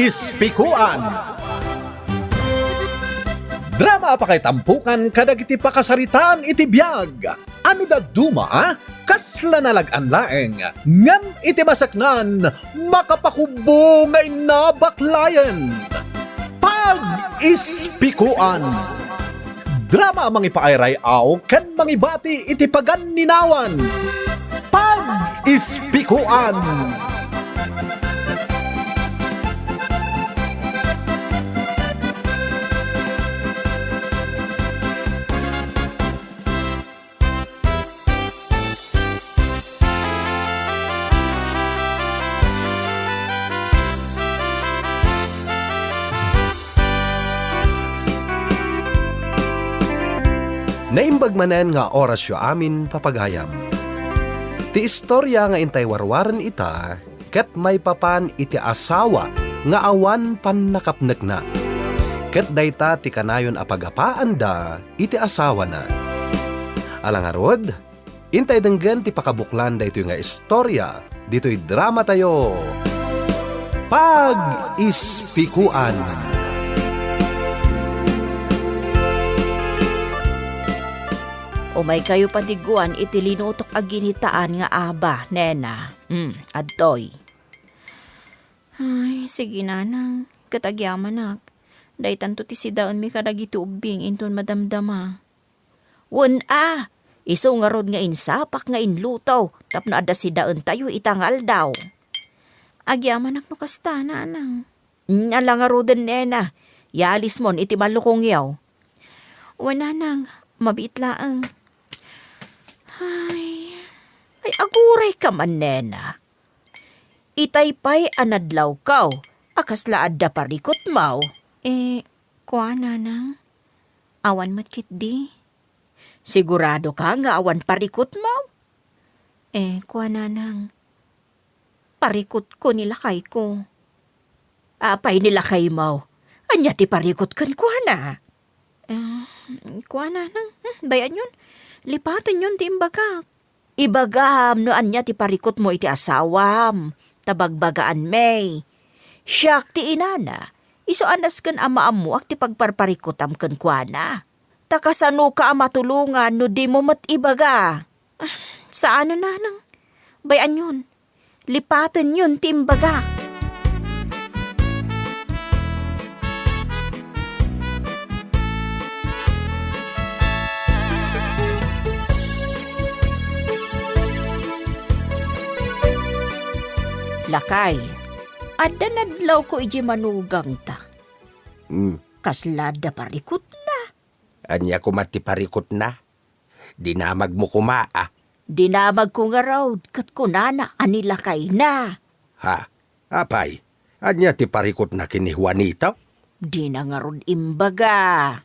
Pag-ispikuan. Drama pa kay tampukan kadag iti pakasaritaan iti biyag. Ano da duma, kasla nalagan laeng. Ngam iti masaknan, makapakubo nga inabaklayan. Pag-ispikuan. Drama mangipairay aw ken mangibati iti paganinawan. Pag-ispikuan. Naimbag manen nga orasyo amin papagayam. Ti istorya nga intay warwaran ita, ket may papan iti asawa nga awan pan nakapnek na. Ket dayta ti kanayon apagapaan da iti asawa na. Alangarod, intay denggen ti pakabuklan daytoy nga istorya, dito'y drama tayo. Pag-ispikuan. Umay kayo patiguan iti linutok aginitaan nga aba, nena. Adtoy. Ay, sige nanang. Katagyaman nak. Daytan to ti sidaan mi kadagiti ubing inton madamdama. Wen iso nga rod nga insapak nga inlutaw. Tapno adda sidaan tayo itangal daw. Agyaman nak no kasta nanang. Ala nga roden nena. Yalis mon iti malukong yaw. Wen nanang, mabitlaang. Ay, aguray ka man, nena. Itaypay anadlaw kaw, akas laad da parikot maw. Kuha nanang, awan matkit di. Sigurado ka nga awan parikot maw? Kuha nanang, parikot ko nilakay ko. Apay nilakay maw, anya ti parikot kan kuha na. Kuha nanang, bayan yun. Lipatan yun ti imbaga. Ibagam no anya ti parikot mo iti asawam. Tabagbagaan may. Siyak ti inana. Iso anas kan amaamu ak ti pagparparikotam kan kuana. Takasano ka matulungan no di mo mat ibaga. Sa ano nanang? Bayan yun. Lipatan yun ti imbaga. Lakay, adda nadlaw ko iji manugang ta. Kaslada parikot na. Anya ko mati parikot na. Dinamag mo kumaa. Dinamag ko nga raw, kat kunana, anilakay na. Ha? Apay, anya ti parikot na kini Juanita? Di na nga ron imbaga.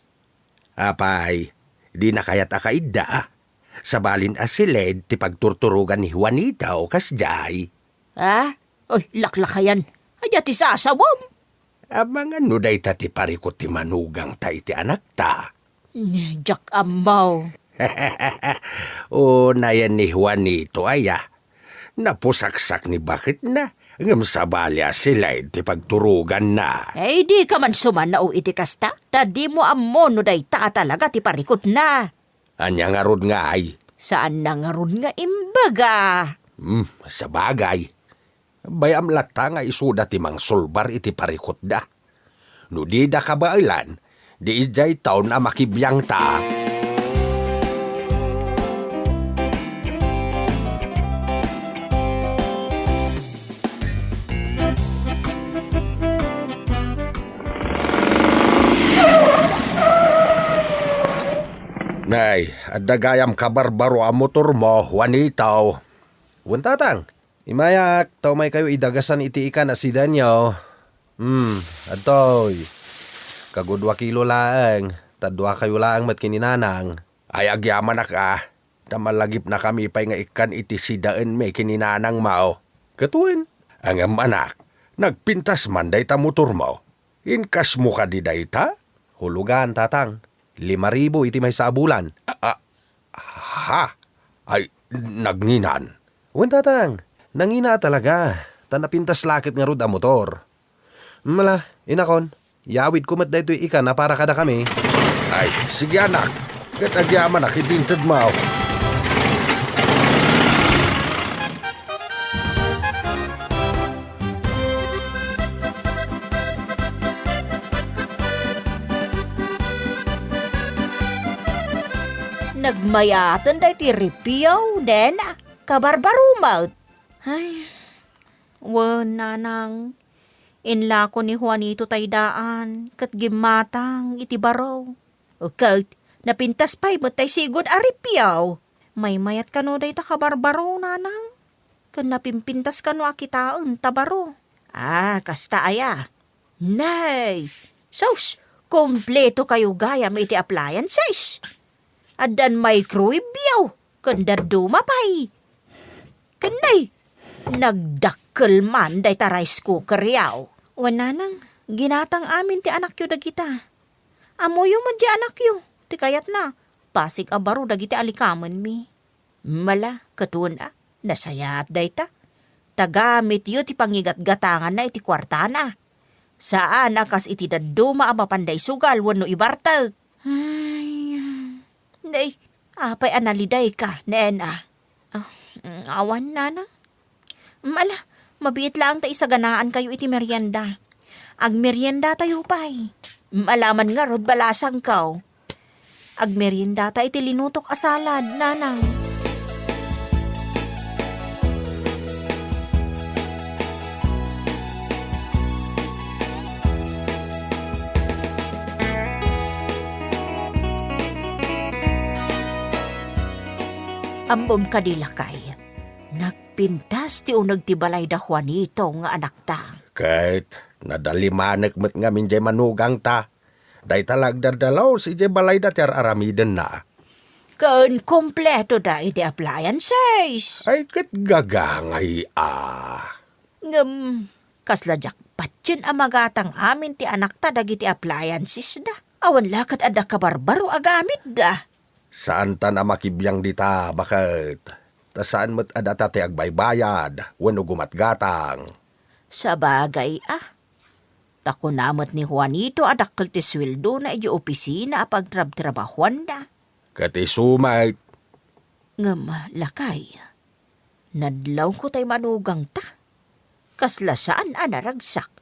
Apay, di na kayat akaida. Sabalin asiled ti pagturturugan ni Juanita o kasjay. Ha? Oy, laklakayan. Anya ti sasawam. Amang ano day ti parikot ti manugang ta iti anak ta. Jak amaw. O nayan ni Juanito aya. Napusaksak ni bakit na. Ngam sabalya sila iti pagturugan na. Di ka man sumanao iti kasta. Tadi mo ammo no day ta talaga ti parikot na. Anya nga rod nga ay. Saan na nga ron nga imbaga? Sa bagay. Bayam lata nga isuda ti mang sulbar iti parikot da. No di da kabailan, di ijay taon na makibiyang ta. Nay, adagayam kabarbaro ang motor mo, Juanitaw. Wuntatang, imayak, tao may kayo idagasan iti ikan asidan nyo. Adoy. Kagudwa kilo laang, tadwa kayo laang mat kininanang. Ay agyaman na ka, tamalagip na kami pa'y nga ikan iti sidaan may kininanang mao. Katuin. Ang anak, nagpintas man day ta motor mo. Inkas mo ka di day ta? Hulugan, tatang. 5,000 iti may sa bulan. Ha? Ay, nagninan. Wen tatang, nangina talaga. Tanapintas lakit nga rod a motor. Mala, inakon. Yawid kumat da ito'y ika na para kada kami. Ay, sige anak. Katagyaman nakitintad mo. Nagmayatan da iti ripiyaw, nena. Kabarbarumaut. Ay, nanang. Inla ko ni Juanito taydaan, kat gimatang iti baraw. O kat, napintas pa'y mo tay sigod aripiyaw. May mayat ka no day ta kabarbaro, nanang. Kan napimpintas ka no akitaan tabaro. Kasta aya. Nay, sus, kompleto kayo gayam iti appliances. Adan microwave yaw, kanda dumapay. Kanay, nagdakkel man day ta rice cooker yaw. Wananang, ginatang amin ti anak yu dagita. Amoyo man di anak yu, ti kayat na, pasig abaro dagiti alikaman mi. Mala, katuna, nasayat day ta. Tagamit yu ti pangigat-gatangan na iti kwartana. Saan akas iti daduma amapanday sugal wano ibartag. Ay, day, apay analiday ka, nena. Awan, nana. Mala, mabiit lang ta isaganaan kayo iti merienda. Ag merienda tayo pa'y. Malaman nga rod balasang kaw. Ag merienda ta iti linutok asalad, nanang. Ambom kadilakay. Nagpintas ti unag ti balay da Juanito nga anak ta. Kahit nadalimanek met nga minjay manugang ta. Day talagdardalaw si jay balay da tiar aramiden na. Kan kompleto da iti appliances. Ay kat gagangay Kasla jakpat yun amagatang amin ti anak ta dagiti appliances da. Awan lakat ada kabarbaro agamit da. Saan ta na makibiyang dita bakit? Ta saan mo't adata ti agbaybayad, wano gumatgatang. Sa bagay Tako namot ni Juanito adakkel ti sweldo na iti opisina apagtrab-trabahuan da. Kati sumait. Lakay. Nadlaw ko tay manugang ta. Kasla saan anaragsak.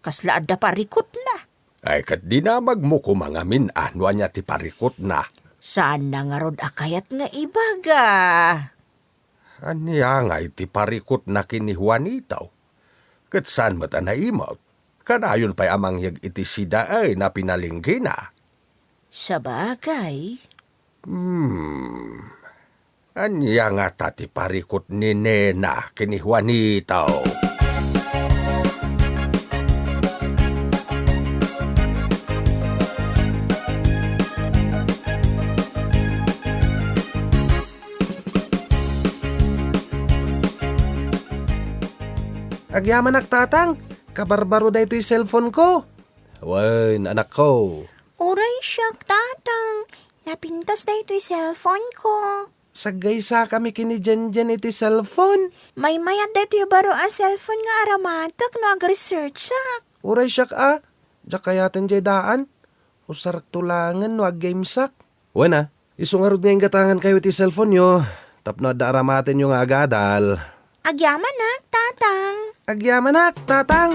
Kasla adda parikot na. Ay kat di na magmuko mga minanwa niya ti parikot na. Saan na nga rod akayat nga ibaga? Anya nga iti parikot na kini Juanito. Kat saan mo't anaimot? Kanayon pa'y amang yag iti sida ay na pinalinggi na. Sa bagay. Anya nga tati parikot ni Nena kini Juanito. Agyaman tatang, kabarbaro da ito'y cellphone ko. Wan, anak ko. Uray siyak, tatang. Napintas na ito'y cellphone ko. Sagay sa kami kini Jen iti cellphone. May mayat na ito'y baro ang cellphone nga aramatak no ag-research sak. Uray siyak Diyak kayatin jay daan. Usarak tulangan no ag-gamesak. Wana, isungarod nga yung gatangan kayo iti cellphone nyo. Tapno da aramatin yung agadal. Agyaman na, tatang. Agyaman tatang.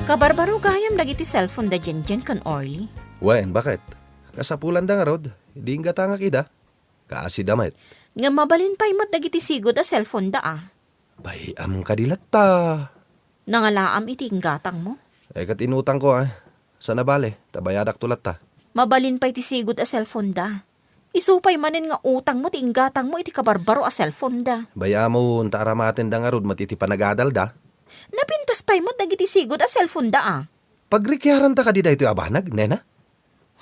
Kabarbaro gayam dagiti cellphone da Jen kan Orly. Wen, bakit? Kasapulan da nga rod. Hindi nga tanga kida. Kaasi damit. Nga mabalin pa imot dagiti sigod a cellphone da Bay, among kadilat ta. Nangalaam iti gatang mo. Ay kat inutang ko Sana bale, tabayadak tulat ta. Mabalin pa iti sigod a cellphone da. Isupay manin nga utang mo ti inggatang mo iti kabarbaro a cellphone da. Baya mo, taaramatin da nga rod matiti panagadal da. Napintas pa mo dagiti sigod a cellphone da Pagrikyaran ta ka di da ito abanag, nena?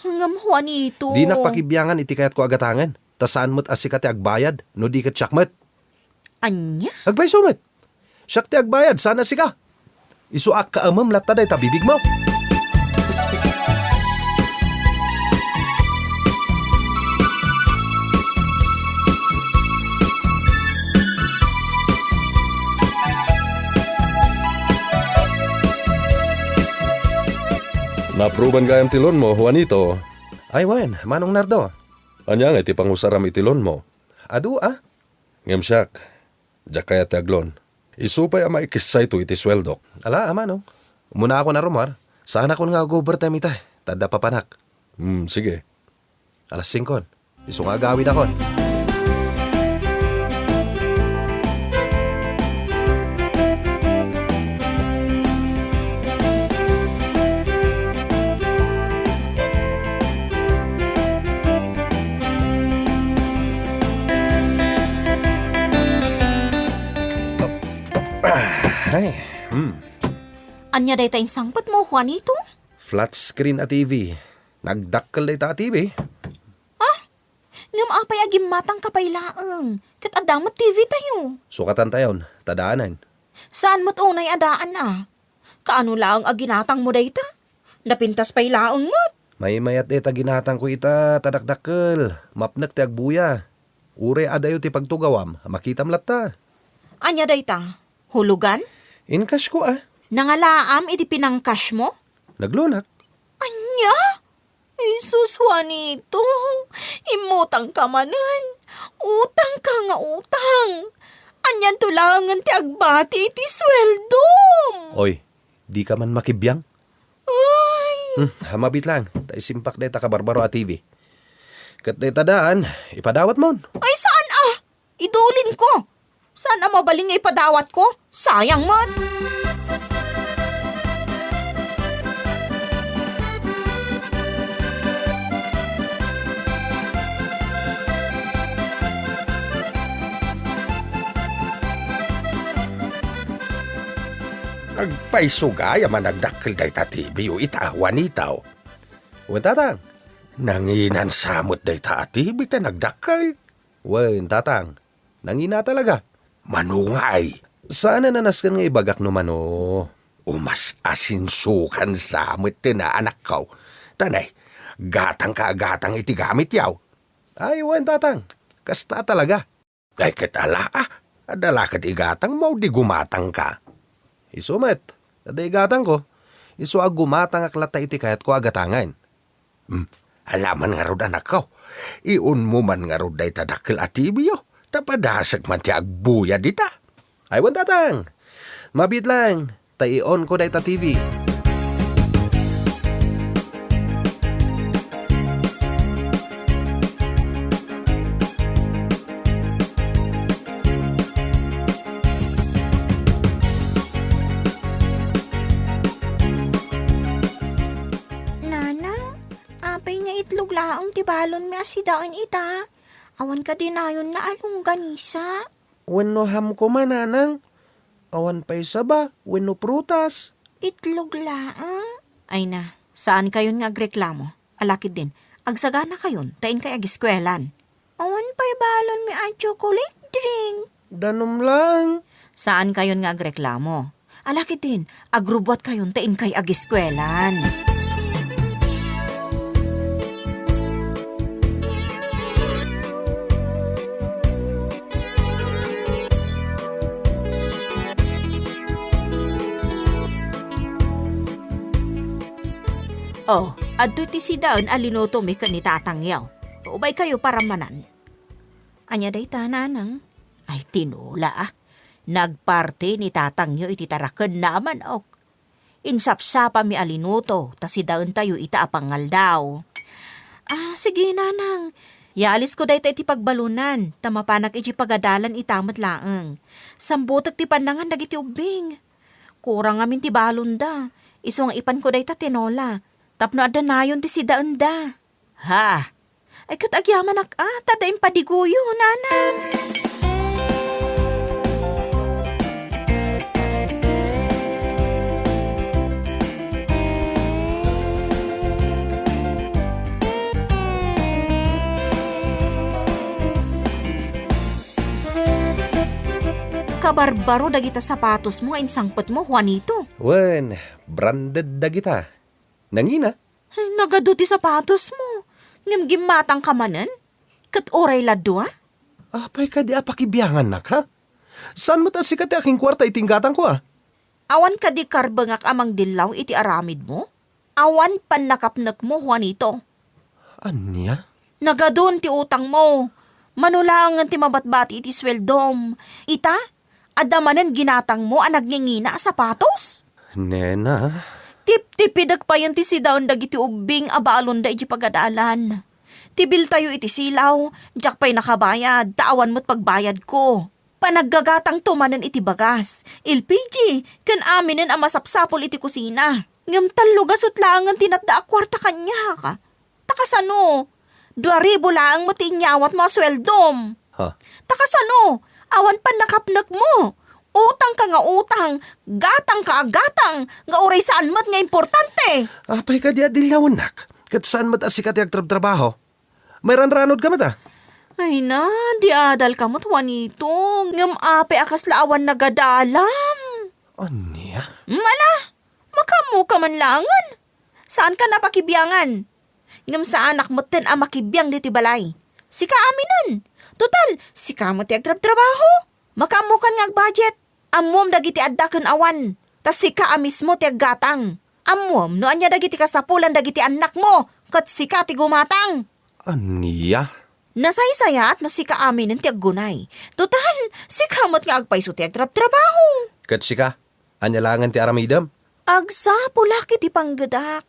Hangam Juanito. Di nakpakibyangan iti kayat ko agatangan. Tasaan mo't asikati agbayad, no di kat syakmat. Anya? Agbay sumet. Syakti agbayad, sana sika. Isuak kaamam latta day tabibig mo. Naapruban gayam tilon mo, Juanito. Ay, wen, manong nardo. Anya nga iti pangusaram itilon mo. Adu Ngem siyak, jak kaya taglon. Isupay ama ikisay to iti sweldo. Ala, manong. Muna ako na rumar. Saan ako nga overtime ita. Tada papanak. Sige. Alas 5. Isu nga gawid akon. Ay, Anya day tayong sangpat mo, Juanito? flat screen a TV. Nagdakkel day ta TV. Ngam apay agim matang kapaylaang. Kat adamot TV tayo. Sukatan tayon, tadaanan. Saan mo't unay adaan na? Kaano laang aginatang mo day ta? Napintas pay laang mo't. May mayat eta ginatang ko ita, tadakdakkel. Mapnak ti agbuya. Ure adayo ti pagtugawam, makitam latta. Anya day ta? Hulugan? Incash ko Nangalaam iti pinangkash mo? Naglunak. Anya? Jesus, Juanito. Imutang ka manan. Utang ka nga utang. Anyan tulangan ti agbati iti sweldom. Oy, di ka man makibiyang? Ay, Hamabit lang. Tay simpak day ta kabarbaro a TV. Kat day tadaan, ipadawat mon. ay saan Idulin ko. Saan mabaling nga ipadawat ko? Sayang mat. Agpaisugay ama nagdakkel day ta TV o itawan itaw. Wen tatang. Nanginan samot day ta TV ta nagdakkel. Wen tatang. Nangina talaga. Manungay. Saan na nanaskan nga ibagak no mano? Umas asinsukan samot na anak ko. Tanay, gatang iti gamit yaw. Ay, wen tatang. Kasta talaga. Ay katala adala kat igatang mo di gumatang ka. Isumet. Nadaigatan ko. Isu ag gumatang aklata iti kayat ko agatangan. Alaman nga rod anak ko. Iun mo man nga rod day tadakkel at TV yo. Tapadasag man ti agbuya dita. Ay, wan tatang. Mabit lang. Tai-on ko day ta TV. Nanang, apay nga itlog laang tibalon mi asidaan ita. Awan ka dinayon na along ganisa. Wenno ham ko mananang. Awan pa isa ba? Wenno prutas. Itlog laang? Ay na, saan kayon nga agreklamo? Alakid din, agsagana kayon, tain kay agiskwelan. Awan pa'y balon mi a chocolate drink. Danom lang. Saan kayon nga agreklamo? Alakid din, agrubot kayon, tain kay agiskwelan. Oh, adto ti si daon alinoto mi kanitatangyaw. Ubay kayo para manan. Anya day tananang. Ay tinula Nagparte ni tatangyo iti taraken naman ok. Insapsapa mi alinoto, ta si daon tayo ita apangal daw. Sige nanang. Yalis ko day iti pagbalunan, tamapanak iti pagadalan itamat laeng. Sambutak ti pandangan dagiti ubing. Kurang amin ti balon da. Iso nga ipan ko day ta tinola. Tapno adanayon ti si daon da. Ha? Ay katagyaman tadaim padiguyo, nanang. barbaro dagita sapatos mo insangpot mo, Juanito. Wen, branded da kita. Nangina? Ay, nagaduti sapatos mo. Ngam gimatang ka manen? Kat oray ladwa? Apay ka di apakibiyangan nak, ha? Saan mo ta sikat aking kwarta itingkatan ko, ah? Awan ka di karbangak amang dilaw iti aramid mo? Awan panakapnak mo, Juanito. Anya? Nagadun ti utang mo. Manulangan ti mabatbati iti sweldom. Ita, adamanan ginatang mo ang nagngingina sapatos? Nena? Tip-tipidag pa yun ti sidaon dagiti ubing abalon da iti pagadalan. Tibil tayo iti silaw, jak pa'y nakabayad, taawan mo't pagbayad ko. Panaggagatang tumanan iti bagas. LPG, kan aminin ang masapsapol iti kusina. Ngam talugas utlangan tinatda kwarta kanya ka. Takasano? 2,000 lang mo tinyawat mga sweldom. Ha? Takasano? Awan pa nakapnak mo. Utang ka nga utang. Gatang ka gatang. Nga oray saan mat nga importante. Apay ka di adilawan nak. Kat saan mo ta sikat yung trabaho? May ranranod ka mata? Ay na, di adal ka mo't Juanito. Ngam ape akas laawan nagadalam. Anya? Mala, makamu ka man langan. Saan ka napakibiyangan? Ngam sa anak mo ten ang makibiyang diti balay. Sika aminan. Total, sika mo ti agtrab-trabaho. Makamu kan nga budget. Amom dagiti addaken awan. Tas sika mismo ti aggatang. Amom no anya dagiti kasapulan dagiti anak mo. Kat sika ti gumatang. Anya? Nasaysaya at nasika amin ng tiaggunay. Total, sikamot nga agpaiso ti agtrab-trabaho. Kat sika? Anya langan ti aramidam? Agsa pula kiti panggadak.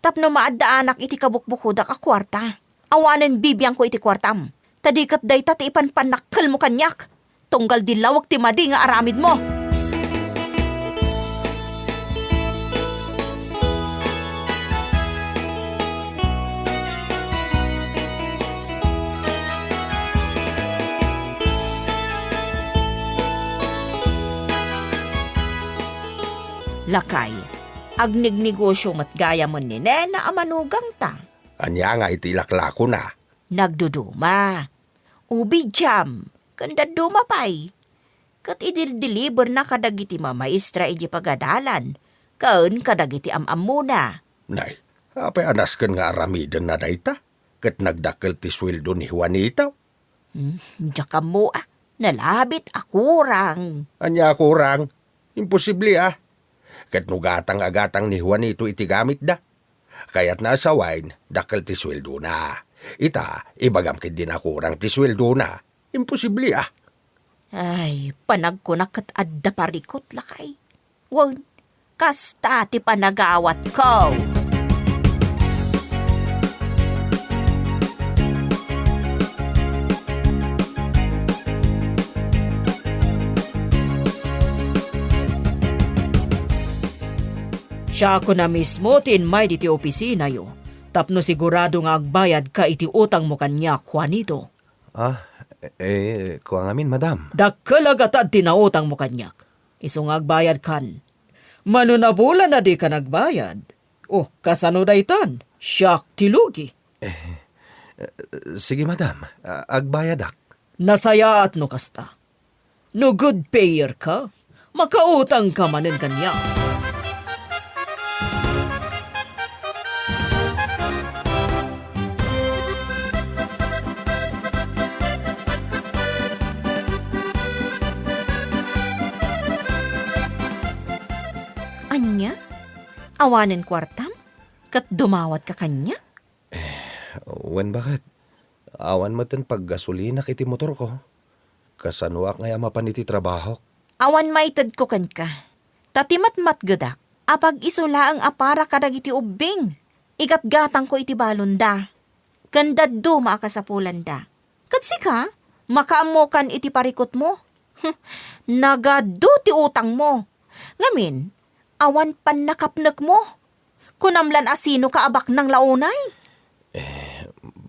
Tapno maadda anak iti kabukbukudak a kwarta. Awanen bibiyang ko iti kwartam. Tadikat dayta ti ipanpanakkel mo kanyak. Tunggal dilawak ti madi nga aramid mo. Lakay, agnignegosyo mat gaya mo ni Nena amanugang ta. Anya nga itilakla ko na. Nagduduma. Ubi jam. Kanda duma pay. Kat idil-deliver na kadagiti mamaistra iji pagadalan. Kaun kadagiti am-am muna. Nay, apay anasken nga aramidan na dayta. Kat nagdakkel ti sweldo ni Juanita. Diyak mo nalabit akurang. Anya kurang. Imposible ah. Kat nugatang-agatang ni Juanito iti gamit da. Kaya't nasawain, dakkel ti sweldo na. Ita, ibagam kit din akurang ti sweldo na. Imposible ah. Ay, panagkunak at adda parikot lakay. Wan, kasta ti panagawat ko. Siya ko na mismo tinmay diti opisina yo. Tapno sigurado nga agbayad ka iti utang mo kanya, Juanito. Kuang amin, madam. Dakkalagata tinautang mo kanyak. Isong agbayad kan. Manunabulan na di ka nagbayad. Oh, kasano daytan? Siyak tilugi. Sige, madam. Agbayadak. Nasaya at no kasta. No good payer ka. Makautang ka manin kanya. Anya? Awanin kwartam? Kat dumawat ka kanya? Wen bakit? Awan mo ten paggasolina kiti motor ko. Kasanuak nga mapan iti trabaho. Awan maitad ko kan ka. Tatimat-mat gadak. Apag isula ang apara kadag iti ubing. Ikat gatang ko iti balunda. Kandad duma ka sa pulanda. Katsika, makaamukan iti parikot mo. Nagado ti utang mo. Ngamin, awan pan nakapnek mo. Kunamlan asino ka abak ng launay.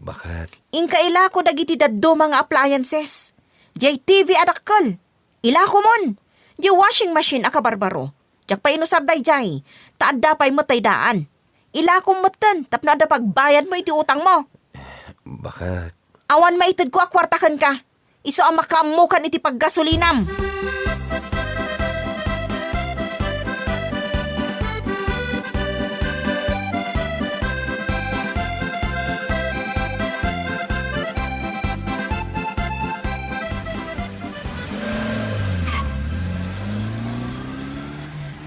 Bakit? Ingkaila ko dagiti daddo mga appliances. JTV adakkel. Ila ko mon. Di washing machine akabarbaro. Diyak pa inusar day jay. Taadda pa'y matay daan. Ila ko matan. Tapno ada pagbayad mo iti utang mo. Bakit? Awan maitid ko akwartakan ka. Iso ang makamukan iti paggasolinam.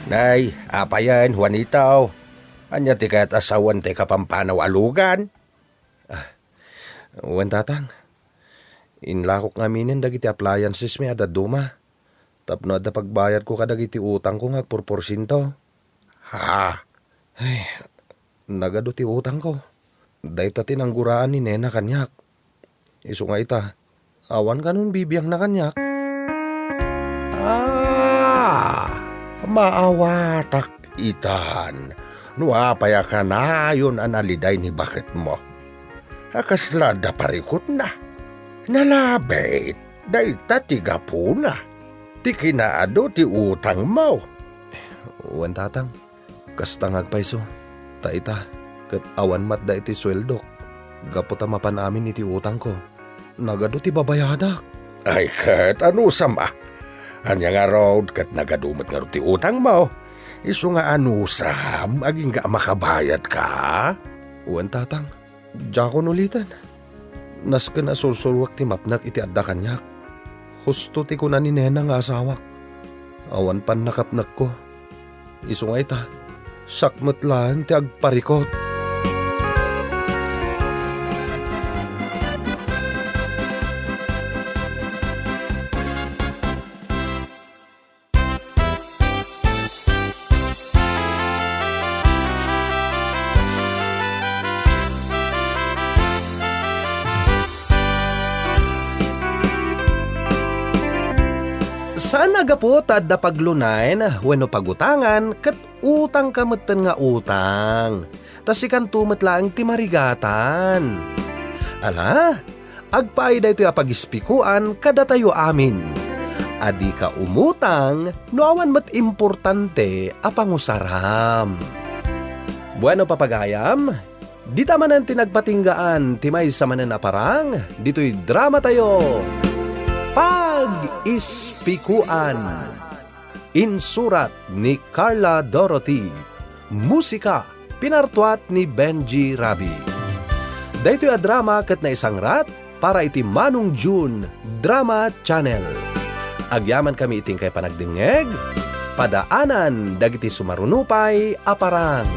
Nay, apa yan, Juanitaw? Anya ti kaya't asawan ti kapampanaw alugan? Wen tatang, inlakok ngaminin dagiti appliances mi ada duma. Tapno ada pagbayad ko kadagiti utang ko nga porporsinto. Ha? Nagado ti utang ko. Dahita tinangguraan ni Nena kanyak. Isu nga ita, awan ka nun bibiyang na kanyak. Maawatak itan. Nuapaya ka na yun analiday ni bakit mo. Akasla da parikot na. Nalabait, dahita tiga po na. Ti kinaado ti utang mo. Wen tatang, kastangag paiso. Taita, kat awan mat da iti sweldok. Gapota mapan amin iti utang ko. Nagado ti babayadak. Ay kat, ano sama? Anya nga road kat nagadumot nga ti utang mo. Isu nga anusam, aging nga makabayad ka? Wen tatang, jakon ulitan. Nas ka na sulsulwak ti mapnak iti adda kanyak. Husto ti ko na ni Nena nga asawak. Awan pan nakapnak ko. Isu nga ita, sakmet lang ti agparikot. Sana gapo tadda paglunayn, wenno pagutangan, kat utang kametten nga utang. Tas ikan tumet lang ti marigatan. Ala, agpaay da ito pagispikuan kada tayo amin. Adi ka umutang, no awan mat importante apangusaram. Bueno papagayam, di tamanan tinagpatinggaan, timay sa manan aparang, dito'y drama tayo. Pag-ispikuan. Insurat ni Carla Dorothy. Musika, pinartuat ni Benji Rabi. Daytoy a drama ket na isang rat para iti Manong June Drama Channel. Agyaman kami iting kay panagdingeg, padaanan dagiti sumarunupay aparang.